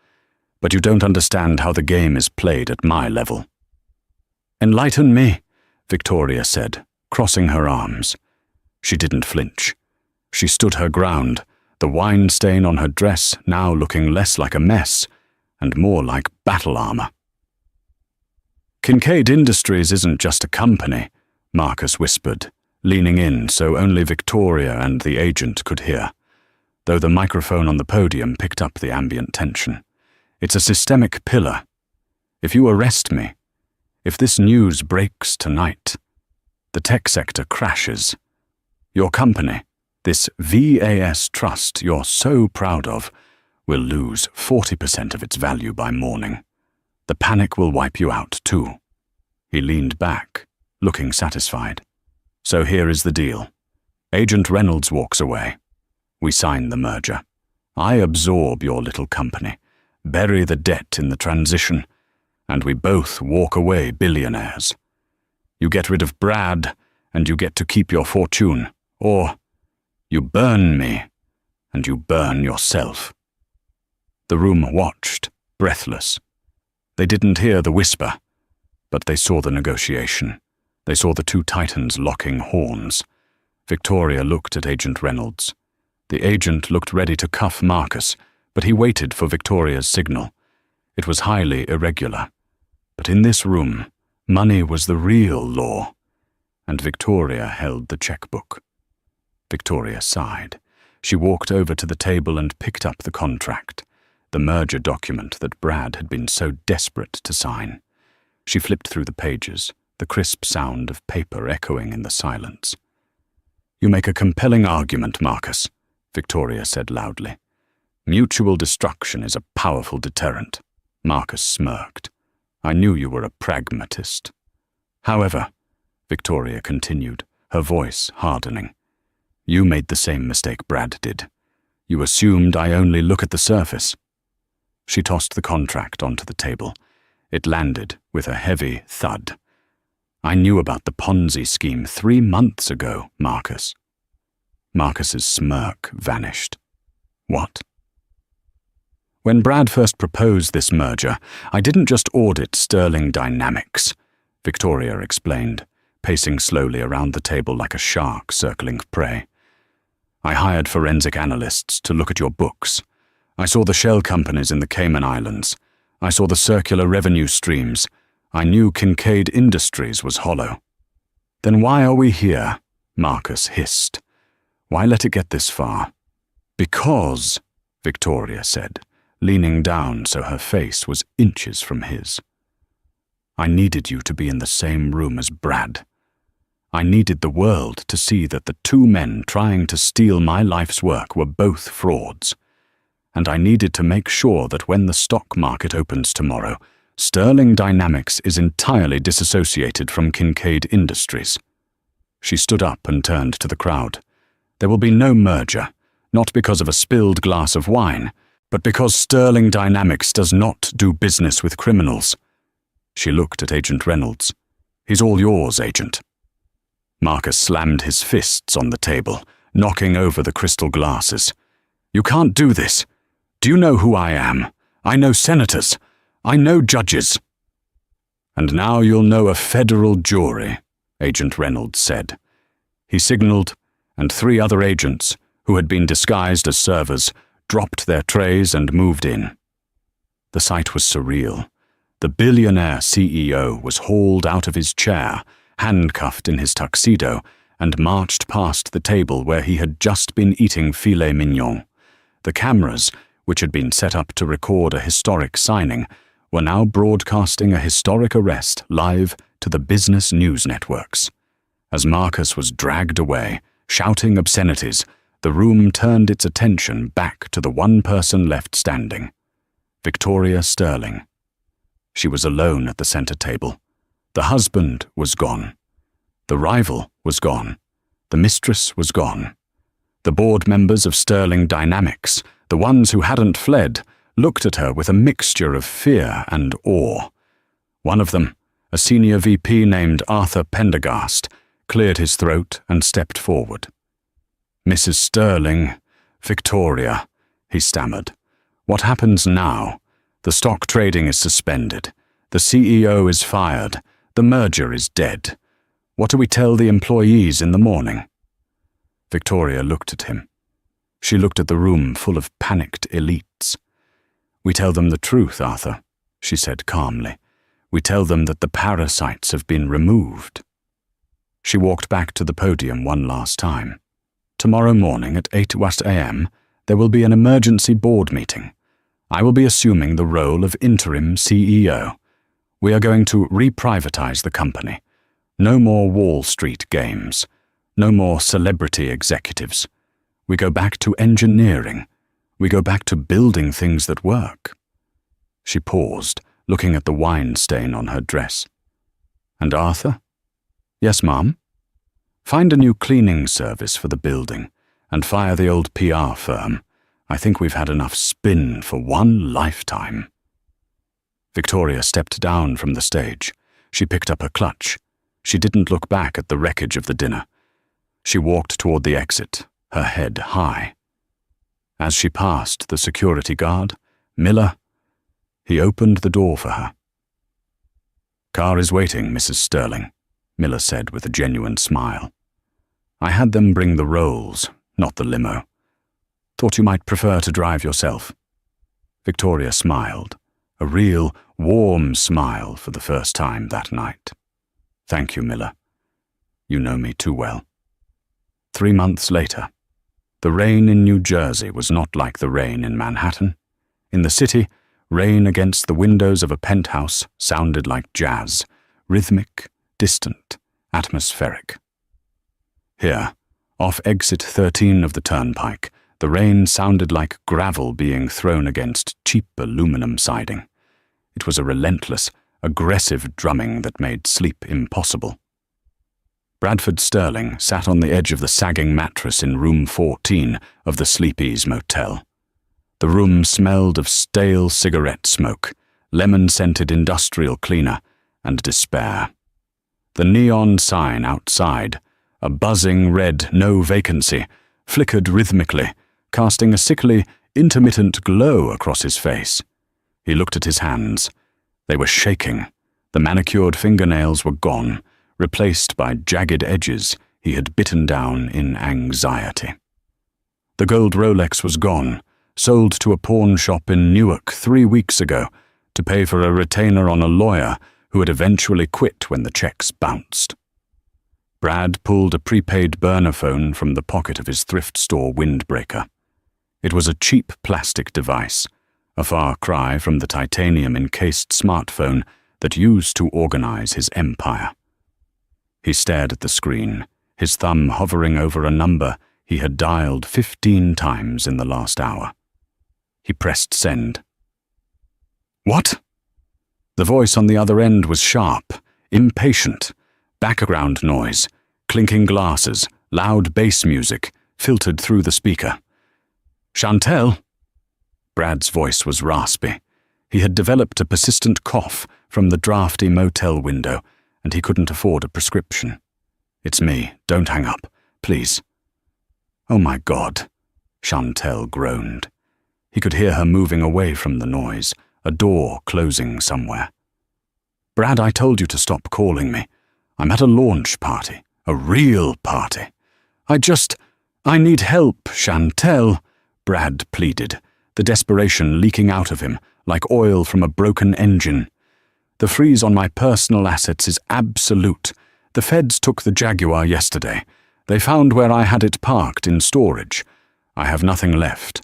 But you don't understand how the game is played at my level. "Enlighten me," Victoria said, crossing her arms. She didn't flinch. She stood her ground, the wine stain on her dress now looking less like a mess and more like battle armor. "Kincaid Industries isn't just a company," Marcus whispered, leaning in so only Victoria and the agent could hear, though the microphone on the podium picked up the ambient tension. "It's a systemic pillar. If you arrest me, if this news breaks tonight, the tech sector crashes. Your company, this VAS trust you're so proud of, will lose 40% of its value by morning. The panic will wipe you out too." He leaned back, looking satisfied. "So here is the deal. Agent Reynolds walks away. We sign the merger. I absorb your little company, bury the debt in the transition, and we both walk away billionaires. You get rid of Brad, and you get to keep your fortune, or you burn me, and you burn yourself." The room watched, breathless. They didn't hear the whisper, but they saw the negotiation. They saw the two titans locking horns. Victoria looked at Agent Reynolds. The agent looked ready to cuff Marcus, but he waited for Victoria's signal. It was highly irregular. But in this room, money was the real law, and Victoria held the checkbook. Victoria sighed. She walked over to the table and picked up the contract, the merger document that Brad had been so desperate to sign. She flipped through the pages, the crisp sound of paper echoing in the silence. "You make a compelling argument, Marcus," Victoria said loudly. "Mutual destruction is a powerful deterrent." Marcus smirked. "I knew you were a pragmatist." "However," Victoria continued, her voice hardening, "you made the same mistake Brad did. You assumed I only look at the surface." She tossed the contract onto the table. It landed with a heavy thud. "I knew about the Ponzi scheme 3 months ago, Marcus." Marcus's smirk vanished. "What?" "When Brad first proposed this merger, I didn't just audit Sterling Dynamics," Victoria explained, pacing slowly around the table like a shark circling prey. "I hired forensic analysts to look at your books. I saw the shell companies in the Cayman Islands. I saw the circular revenue streams. I knew Kincaid Industries was hollow." "Then why are we here?" Marcus hissed. "Why let it get this far?" "Because," Victoria said, leaning down so her face was inches from his, "I needed you to be in the same room as Brad. I needed the world to see that the two men trying to steal my life's work were both frauds. And I needed to make sure that when the stock market opens tomorrow, Sterling Dynamics is entirely disassociated from Kincaid Industries." She stood up and turned to the crowd. "There will be no merger, not because of a spilled glass of wine, but because Sterling Dynamics does not do business with criminals." She looked at Agent Reynolds. "He's all yours, Agent." Marcus slammed his fists on the table, knocking over the crystal glasses. "You can't do this. Do you know who I am? I know senators. I know judges." "And now you'll know a federal jury," Agent Reynolds said. He signaled, and 3 other agents, who had been disguised as servers, dropped their trays and moved in. The sight was surreal. The billionaire CEO was hauled out of his chair, handcuffed in his tuxedo, and marched past the table where he had just been eating filet mignon. The cameras, which had been set up to record a historic signing, were now broadcasting a historic arrest live to the business news networks. As Marcus was dragged away, shouting obscenities, the room turned its attention back to the one person left standing, Victoria Sterling. She was alone at the center table. The husband was gone. The rival was gone. The mistress was gone. The board members of Sterling Dynamics, the ones who hadn't fled, looked at her with a mixture of fear and awe. One of them, a senior VP named Arthur Pendergast, cleared his throat and stepped forward. "Mrs. Sterling, Victoria," he stammered. "What happens now? The stock trading is suspended. The CEO is fired. The merger is dead. What do we tell the employees in the morning?" Victoria looked at him. She looked at the room full of panicked elites. "We tell them the truth, Arthur," she said calmly. "We tell them that the parasites have been removed." She walked back to the podium one last time. "Tomorrow morning at 8 a.m., there will be an emergency board meeting. I will be assuming the role of interim CEO. We are going to reprivatize the company. No more Wall Street games. No more celebrity executives. We go back to engineering. We go back to building things that work." She paused, looking at the wine stain on her dress. "And Arthur?" "Yes, Mom?" "Find a new cleaning service for the building and fire the old PR firm. I think we've had enough spin for one lifetime." Victoria stepped down from the stage. She picked up her clutch. She didn't look back at the wreckage of the dinner. She walked toward the exit, her head high. As she passed the security guard, Miller, he opened the door for her. "Car is waiting, Mrs. Sterling," Miller said with a genuine smile. "I had them bring the rolls, not the limo. Thought you might prefer to drive yourself." Victoria smiled, a real, warm smile for the first time that night. "Thank you, Miller. You know me too well." 3 months later, the rain in New Jersey was not like the rain in Manhattan. In the city, rain against the windows of a penthouse sounded like jazz, rhythmic, distant, atmospheric. Here, off exit 13 of the turnpike, the rain sounded like gravel being thrown against cheap aluminum siding. It was a relentless, aggressive drumming that made sleep impossible. Bradford Sterling sat on the edge of the sagging mattress in room 14 of the Sleepy's motel. The room smelled of stale cigarette smoke, lemon-scented industrial cleaner, and despair. The neon sign outside, a buzzing red "No Vacancy," flickered rhythmically, casting a sickly, intermittent glow across his face. He looked at his hands. They were shaking. The manicured fingernails were gone, replaced by jagged edges he had bitten down in anxiety. The gold Rolex was gone, sold to a pawn shop in Newark 3 weeks ago to pay for a retainer on a lawyer who had eventually quit when the checks bounced. Brad pulled a prepaid burner phone from the pocket of his thrift store windbreaker. It was a cheap plastic device, a far cry from the titanium-encased smartphone that used to organize his empire. He stared at the screen, his thumb hovering over a number he had dialed 15 times in the last hour. He pressed send. "What?" The voice on the other end was sharp, impatient. Background noise, clinking glasses, loud bass music filtered through the speaker. "Chantel?" Brad's voice was raspy. He had developed a persistent cough from the drafty motel window, and he couldn't afford a prescription. "It's me. Don't hang up, please." "Oh my God," Chantel groaned. He could hear her moving away from the noise, a door closing somewhere. "Brad, I told you to stop calling me. I'm at a launch party, a real party. I need help, Chantel," Brad pleaded, the desperation leaking out of him like oil from a broken engine. "The freeze on my personal assets is absolute. The feds took the Jaguar yesterday. They found where I had it parked in storage. I have nothing left.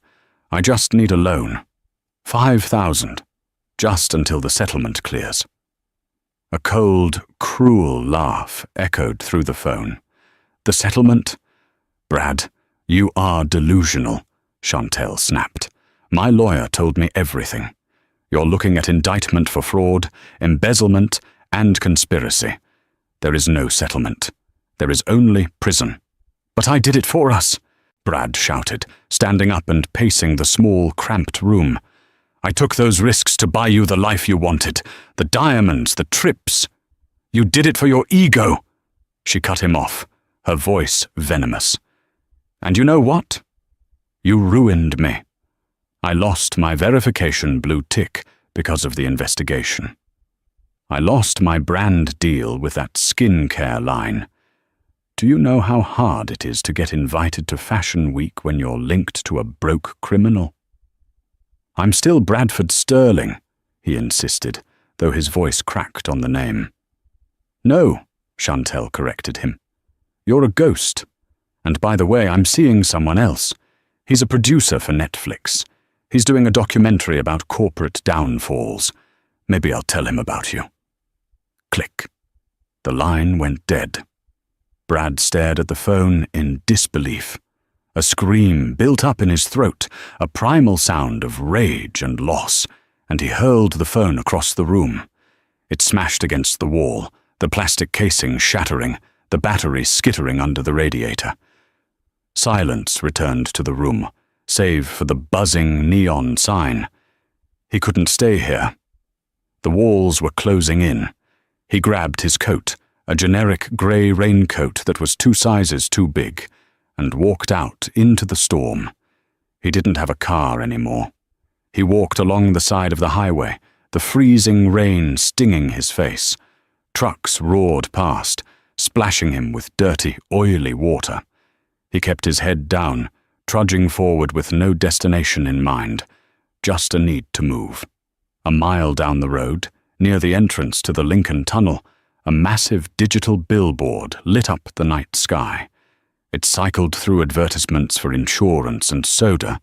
I just need a loan. 5,000, just until the settlement clears." A cold, cruel laugh echoed through the phone. "The settlement? Brad, you are delusional," Chantel snapped. "My lawyer told me everything. You're looking at indictment for fraud, embezzlement, and conspiracy. There is no settlement. There is only prison." "But I did it for us," Brad shouted, standing up and pacing the small, cramped room. "I took those risks to buy you the life you wanted, the diamonds, the trips. You did it for your ego." She cut him off, her voice venomous. "And you know what? You ruined me. I lost my verification blue tick because of the investigation." I lost my brand deal with that skincare line. Do you know how hard it is to get invited to Fashion Week when you're linked to a broke criminal? I'm still Bradford Sterling, he insisted, though his voice cracked on the name. No, Chantel corrected him. You're a ghost. And by the way, I'm seeing someone else. He's a producer for Netflix. He's doing a documentary about corporate downfalls. Maybe I'll tell him about you. Click. The line went dead. Brad stared at the phone in disbelief. A scream built up in his throat, a primal sound of rage and loss, and he hurled the phone across the room. It smashed against the wall, the plastic casing shattering, the battery skittering under the radiator. Silence returned to the room, save for the buzzing neon sign. He couldn't stay here. The walls were closing in. He grabbed his coat, a generic grey raincoat that was 2 sizes too big, and walked out into the storm. He didn't have a car anymore. He walked along the side of the highway, the freezing rain stinging his face. Trucks roared past, splashing him with dirty, oily water. He kept his head down, trudging forward with no destination in mind, just a need to move. A mile down the road, near the entrance to the Lincoln Tunnel, a massive digital billboard lit up the night sky. It cycled through advertisements for insurance and soda,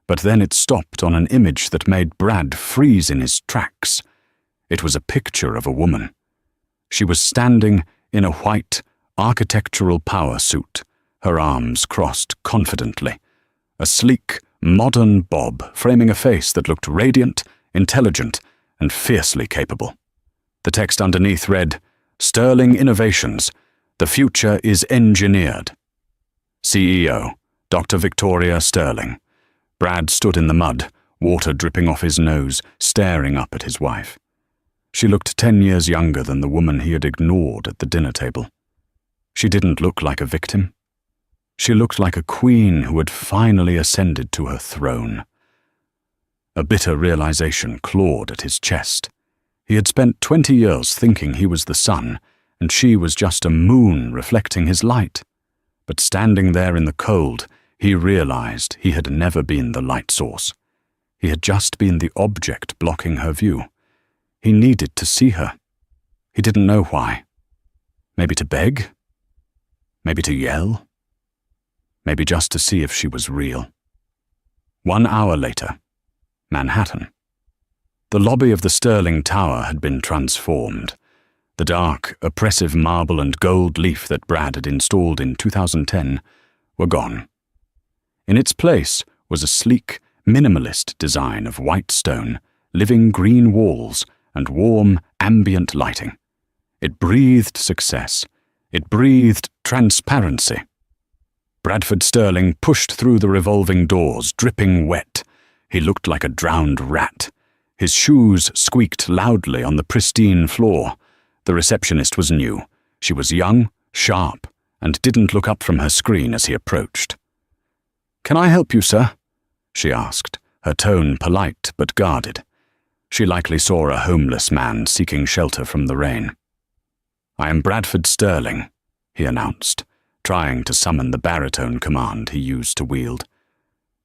but then it stopped on an image that made Brad freeze in his tracks. It was a picture of a woman. She was standing in a white, architectural power suit, her arms crossed confidently. A sleek, modern bob framing a face that looked radiant, intelligent, and fiercely capable. The text underneath read, "Sterling Innovations. The future is engineered." CEO, Dr. Victoria Sterling. Brad stood in the mud, water dripping off his nose, staring up at his wife. She looked 10 years younger than the woman he had ignored at the dinner table. She didn't look like a victim. She looked like a queen who had finally ascended to her throne. A bitter realization clawed at his chest. He had spent 20 years thinking he was the sun, and she was just a moon reflecting his light. But standing there in the cold, he realized he had never been the light source. He had just been the object blocking her view. He needed to see her. He didn't know why. Maybe to beg? Maybe to yell? Maybe just to see if she was real. 1 hour later, Manhattan. The lobby of the Sterling Tower had been transformed. The dark, oppressive marble and gold leaf that Brad had installed in 2010 were gone. In its place was a sleek, minimalist design of white stone, living green walls, and warm, ambient lighting. It breathed success. It breathed transparency. Bradford Sterling pushed through the revolving doors, dripping wet. He looked like a drowned rat. His shoes squeaked loudly on the pristine floor. The receptionist was new. She was young, sharp, and didn't look up from her screen as he approached. "Can I help you, sir?" she asked, her tone polite but guarded. She likely saw a homeless man seeking shelter from the rain. "I am Bradford Sterling," he announced, trying to summon the baritone command he used to wield.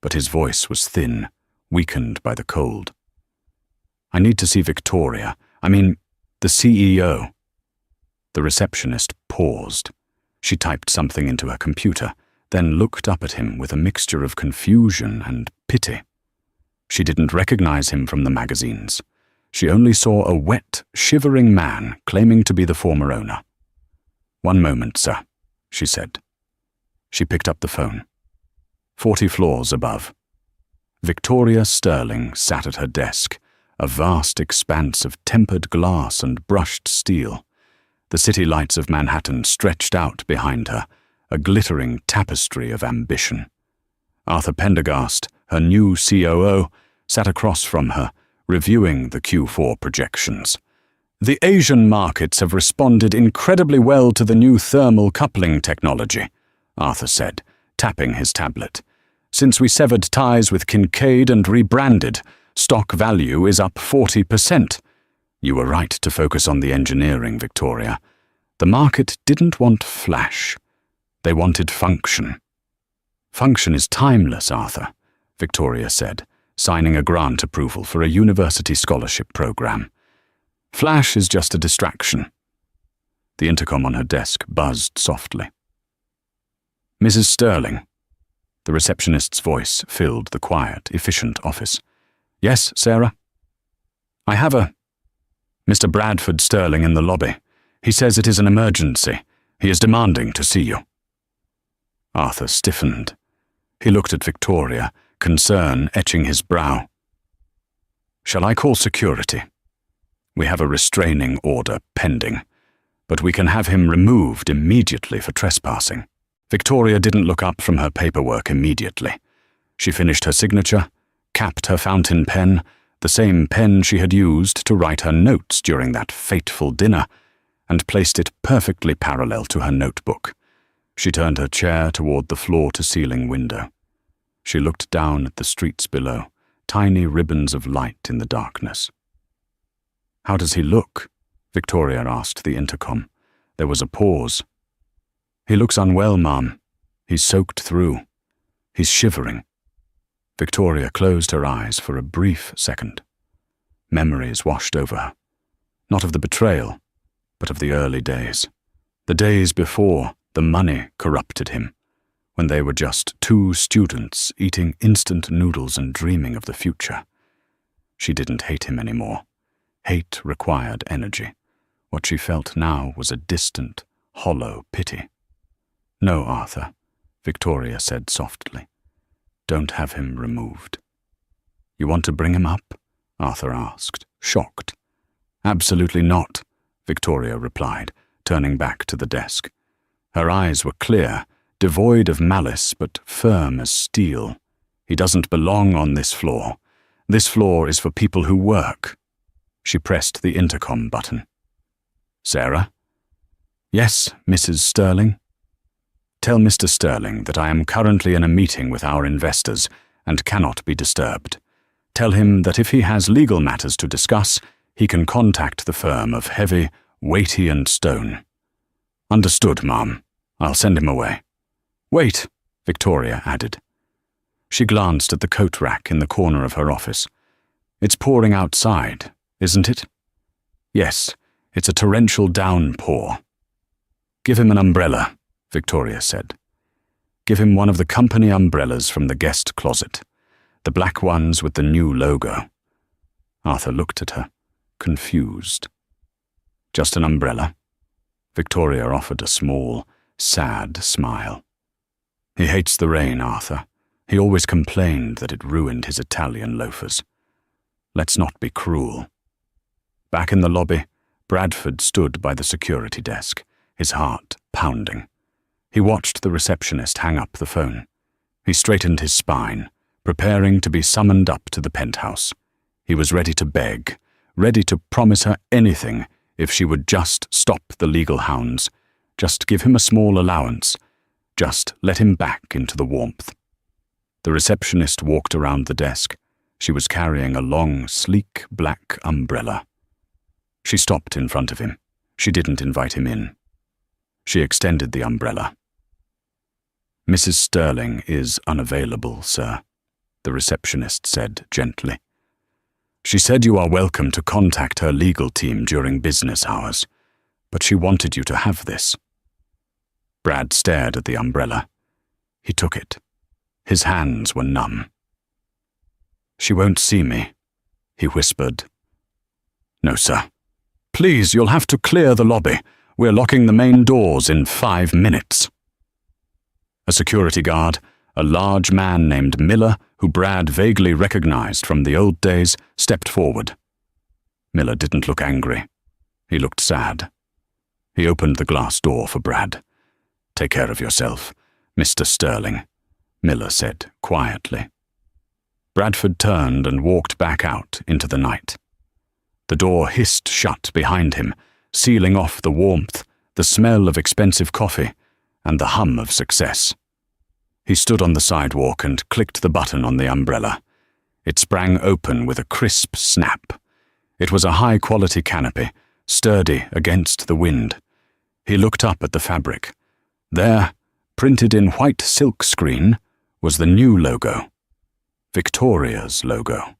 But his voice was thin, weakened by the cold. "I need to see Victoria. The CEO." The receptionist paused. She typed something into her computer, then looked up at him with a mixture of confusion and pity. She didn't recognize him from the magazines. She only saw a wet, shivering man claiming to be the former owner. "1 moment, sir," she said. She picked up the phone. 40 floors above. Victoria Sterling sat at her desk, a vast expanse of tempered glass and brushed steel. The city lights of Manhattan stretched out behind her, a glittering tapestry of ambition. Arthur Pendergast, her new COO, sat across from her, reviewing the Q4 projections. "The Asian markets have responded incredibly well to the new thermal coupling technology," Arthur said, tapping his tablet. "Since we severed ties with Kincaid and rebranded, stock value is up 40%. You were right to focus on the engineering, Victoria. The market didn't want flash. They wanted function. Function is timeless, Arthur, Victoria said, signing a grant approval for a university scholarship program. Flash is just a distraction. The intercom on her desk buzzed softly. Mrs. Sterling. The receptionist's voice filled the quiet, efficient office. Yes, Sarah? I have Mr. Bradford Sterling in the lobby. He says it is an emergency. He is demanding to see you. Arthur stiffened. He looked at Victoria, concern etching his brow. Shall I call security? We have a restraining order pending, but we can have him removed immediately for trespassing. Victoria didn't look up from her paperwork immediately. She finished her signature, capped her fountain pen, the same pen she had used to write her notes during that fateful dinner, and placed it perfectly parallel to her notebook. She turned her chair toward the floor-to-ceiling window. She looked down at the streets below, tiny ribbons of light in the darkness. How does he look? Victoria asked the intercom. There was a pause. He looks unwell, Ma'am. He's soaked through. He's shivering. Victoria closed her eyes for a brief second. Memories washed over her. Not of the betrayal, but of the early days. The days before the money corrupted him, when they were just two students eating instant noodles and dreaming of the future. She didn't hate him anymore. Hate required energy. What she felt now was a distant, hollow pity. No, Arthur, Victoria said softly. Don't have him removed. You want to bring him up? Arthur asked, shocked. Absolutely not, Victoria replied, turning back to the desk. Her eyes were clear, devoid of malice, but firm as steel. He doesn't belong on this floor. This floor is for people who work. She pressed the intercom button. Sarah? Yes, Mrs. Sterling? Tell Mr. Sterling that I am currently in a meeting with our investors and cannot be disturbed. Tell him that if he has legal matters to discuss, he can contact the firm of Heavy, Weighty and Stone. Understood, Ma'am. I'll send him away. Wait, Victoria added. She glanced at the coat rack in the corner of her office. It's pouring outside, isn't it? Yes, it's a torrential downpour. Give him an umbrella, Victoria said. Give him one of the company umbrellas from the guest closet, the black ones with the new logo. Arthur looked at her, confused. Just an umbrella? Victoria offered a small, sad smile. He hates the rain, Arthur. He always complained that it ruined his Italian loafers. Let's not be cruel. Back in the lobby, Bradford stood by the security desk, his heart pounding. He watched the receptionist hang up the phone. He straightened his spine, preparing to be summoned up to the penthouse. He was ready to beg, ready to promise her anything if she would just stop the legal hounds, just give him a small allowance, just let him back into the warmth. The receptionist walked around the desk. She was carrying a long, sleek black umbrella. She stopped in front of him. She didn't invite him in. She extended the umbrella. Mrs. Sterling is unavailable, sir, the receptionist said gently. She said you are welcome to contact her legal team during business hours, but she wanted you to have this. Brad stared at the umbrella. He took it. His hands were numb. She won't see me, he whispered. No, sir. Please, you'll have to clear the lobby. We're locking the main doors in 5 minutes. A security guard, a large man named Miller, who Brad vaguely recognized from the old days, stepped forward. Miller didn't look angry. He looked sad. He opened the glass door for Brad. Take care of yourself, Mr. Sterling, Miller said quietly. Bradford turned and walked back out into the night. The door hissed shut behind him, sealing off the warmth, the smell of expensive coffee, and the hum of success. He stood on the sidewalk and clicked the button on the umbrella. It sprang open with a crisp snap. It was a high-quality canopy, sturdy against the wind. He looked up at the fabric. There, printed in white silk screen, was the new logo. Victoria's logo.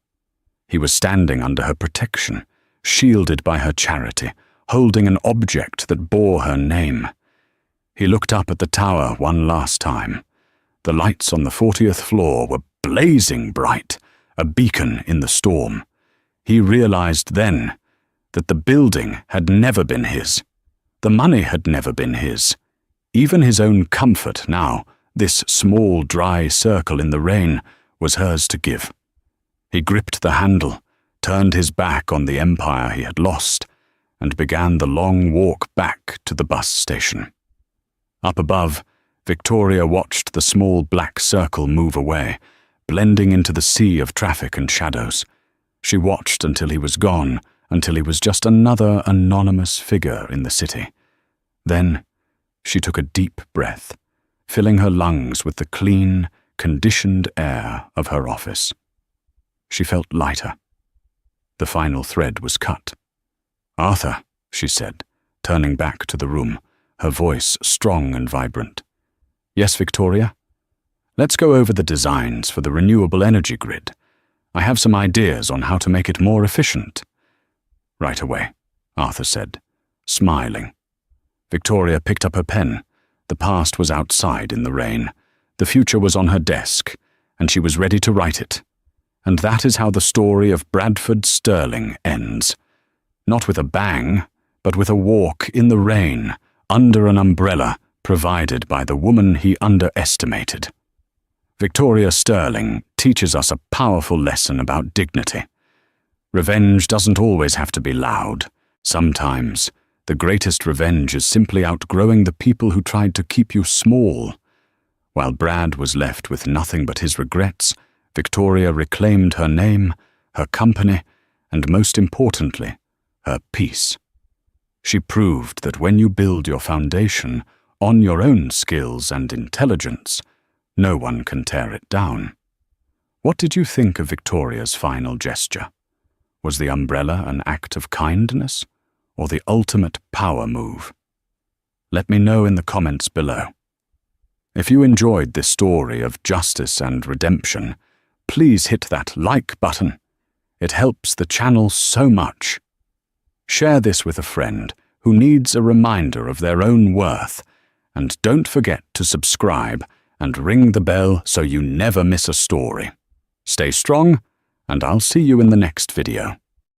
He was standing under her protection, shielded by her charity, holding an object that bore her name. He looked up at the tower one last time. The lights on the 40th floor were blazing bright, a beacon in the storm. He realized then that the building had never been his. The money had never been his. Even his own comfort now, this small dry circle in the rain, was hers to give. He gripped the handle, turned his back on the empire he had lost, and began the long walk back to the bus station. Up above, Victoria watched the small black circle move away, blending into the sea of traffic and shadows. She watched until he was gone, until he was just another anonymous figure in the city. Then she took a deep breath, filling her lungs with the clean, conditioned air of her office. She felt lighter. The final thread was cut. "Arthur," she said, turning back to the room, her voice strong and vibrant. "Yes, Victoria? Let's go over the designs for the renewable energy grid. I have some ideas on how to make it more efficient." "Right away," Arthur said, smiling. Victoria picked up her pen. The past was outside in the rain. The future was on her desk, and she was ready to write it. And that is how the story of Bradford Sterling ends. Not with a bang, but with a walk in the rain, under an umbrella provided by the woman he underestimated. Victoria Sterling teaches us a powerful lesson about dignity. Revenge doesn't always have to be loud. Sometimes, the greatest revenge is simply outgrowing the people who tried to keep you small. While Brad was left with nothing but his regrets, Victoria reclaimed her name, her company, and most importantly, her peace. She proved that when you build your foundation on your own skills and intelligence, no one can tear it down. What did you think of Victoria's final gesture? Was the umbrella an act of kindness, or the ultimate power move? Let me know in the comments below. If you enjoyed this story of justice and redemption, please hit that like button. It helps the channel so much. Share this with a friend who needs a reminder of their own worth, and don't forget to subscribe and ring the bell so you never miss a story. Stay strong, and I'll see you in the next video.